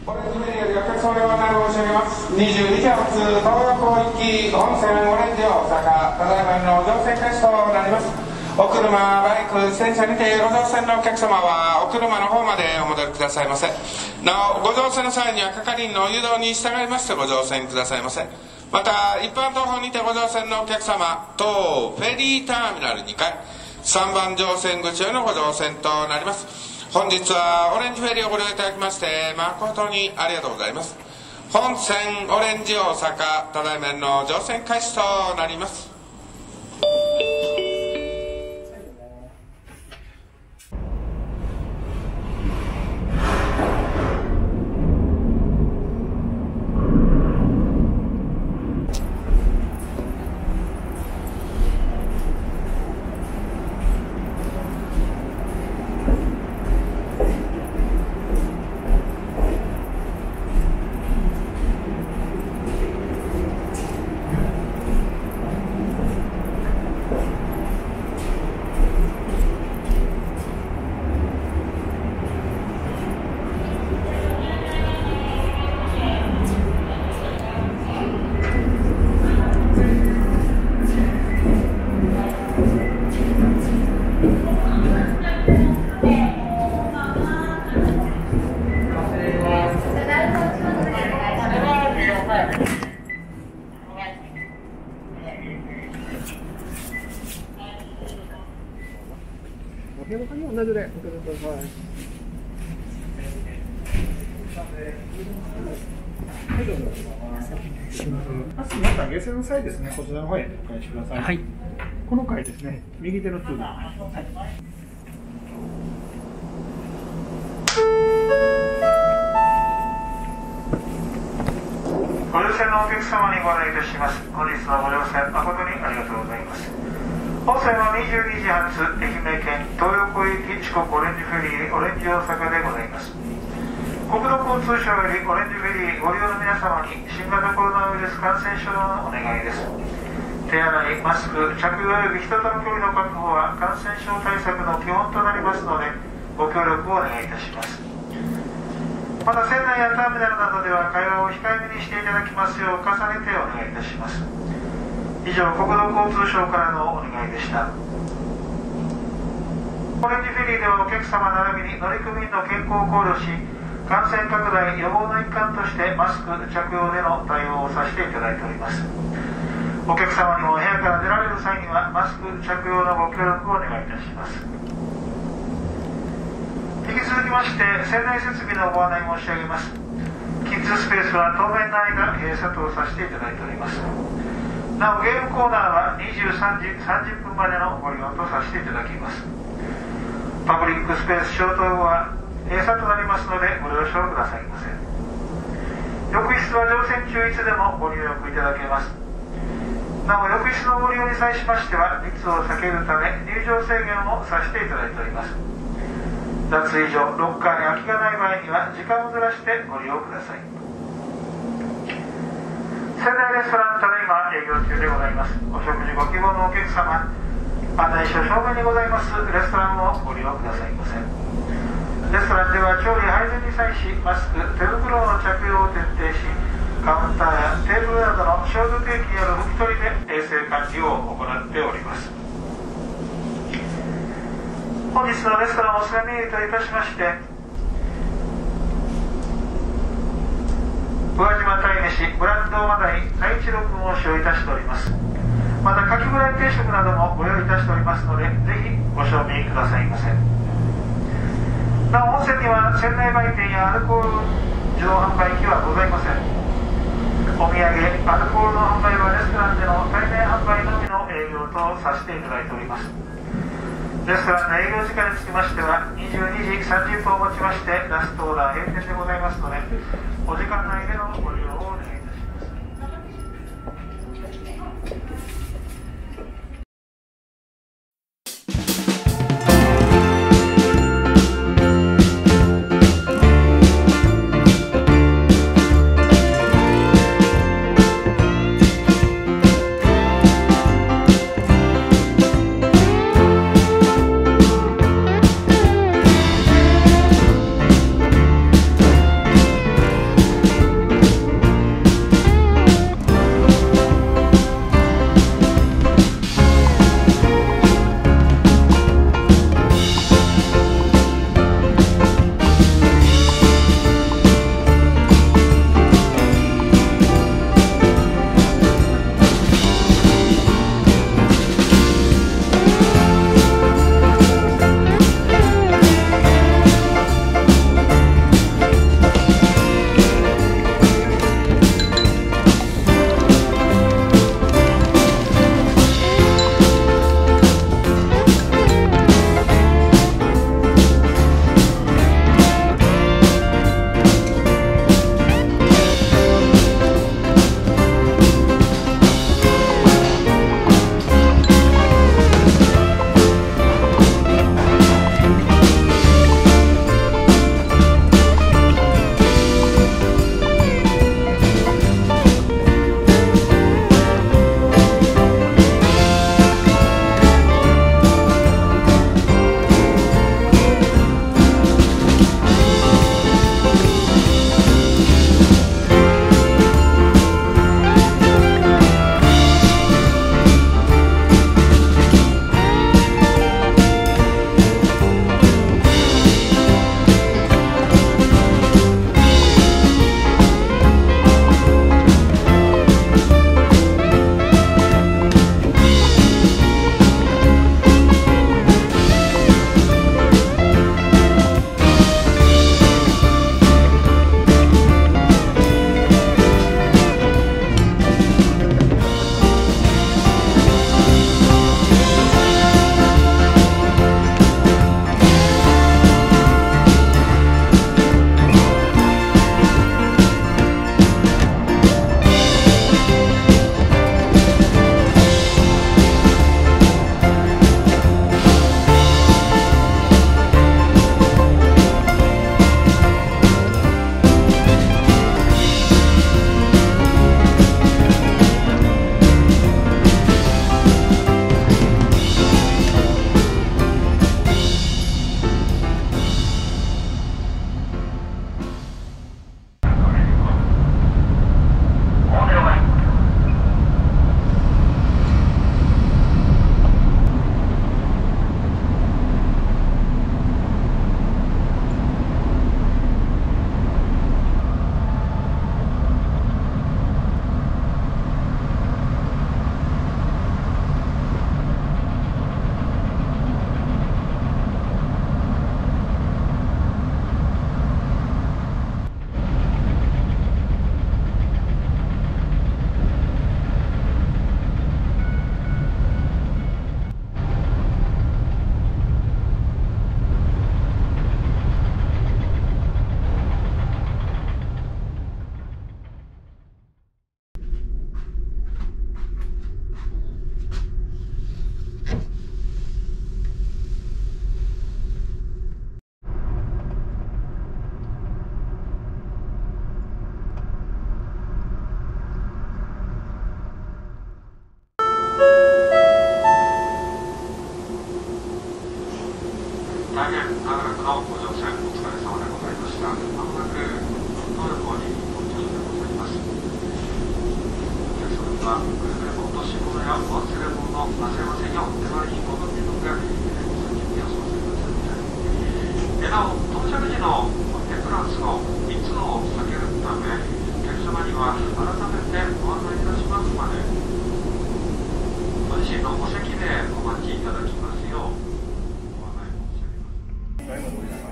オレンジメニューよりお客様でご案内申し上げます。22時発東横行き本線オレンジ大阪、ただいまの乗船開始となります。お車、バイク、自転車にてご乗船のお客様はお車の方までお戻りくださいませ。なお、ご乗船の際には係員の誘導に従いましてご乗船くださいませ。また一般等方にてご乗船のお客様、当フェリーターミナル2階3番乗船口へのご乗船となります。本日はオレンジフェリーをご利用いただきまして誠にありがとうございます。本線オレンジ大阪、ただいまの乗船開始となります。部屋の鍵は同じでお受け取りください。はい、どうぞ。すみません。皆さん、下船の際ですね、こちらの方へお返しください。はい。この階ですね、右手の通路。はい。ご乗船のお客様にご案内いたします。本日のご乗船誠にありがとうございます。本線は22時発愛媛県東横行き四国オレンジフェリーオレンジ大阪でございます。国土交通省よりオレンジフェリーご利用の皆様に新型コロナウイルス感染症のお願いです。手洗い、マスク、着用及び人との距離の確保は感染症対策の基本となりますのでご協力をお願いいたします。また船内やターミナルなどでは会話を控えめにしていただきますよう重ねてお願いいたします。以上、国土交通省からのお願いでした。オレンジフェリーではお客様並びに乗組員の健康を考慮し、感染拡大予防の一環としてマスク着用での対応をさせていただいております。お客様にも部屋から出られる際にはマスク着用のご協力をお願いいたします。引き続きまして船内設備のご案内申し上げます。キッズスペースは当面の間閉鎖とさせていただいております。なおゲームコーナーは23時30分までのご利用とさせていただきます。パブリックスペース消灯後は閉鎖となりますのでご了承くださいませ。浴室は乗船中いつでもご入浴いただけます。なお浴室のご利用に際しましては密を避けるため入場制限をさせていただいております。脱衣所、ロッカーに空きがない場合には時間をずらしてご利用ください。船内レストランただいま営業中でございます。お食事ご希望のお客様、案内書正面にございますレストランをご利用くださいませ。レストランでは調理配膳に際しマスク、手袋の着用を徹底し、カウンターやテーブルなどの消毒液による拭き取りで衛生管理を行っております。本日のレストランおすすめメニューといたしまして、宇和島鯛めしブランドマダイ鯛一郎君を使用いたしております。またカキフライ定食などもご用意いたしておりますので、ぜひご賞味くださいませ。なお本船には船内売店やアルコール自動販売機はございません。お土産、アルコールの販売はレストランでの対面販売のみの営業とさせていただいております。レストランの営業時間につきましては22時30分をもちましてラストオーダー閉店でございますので、お時間内でのご利用をお願いいたします。クラスの密を避けるため、お客様には改めてご案内いたしますまで、ご自身のお席でお待ちいただきますようご案内申し上げます。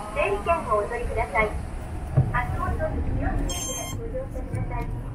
整理券をお取りください。足元に気をつけてご乗車ください。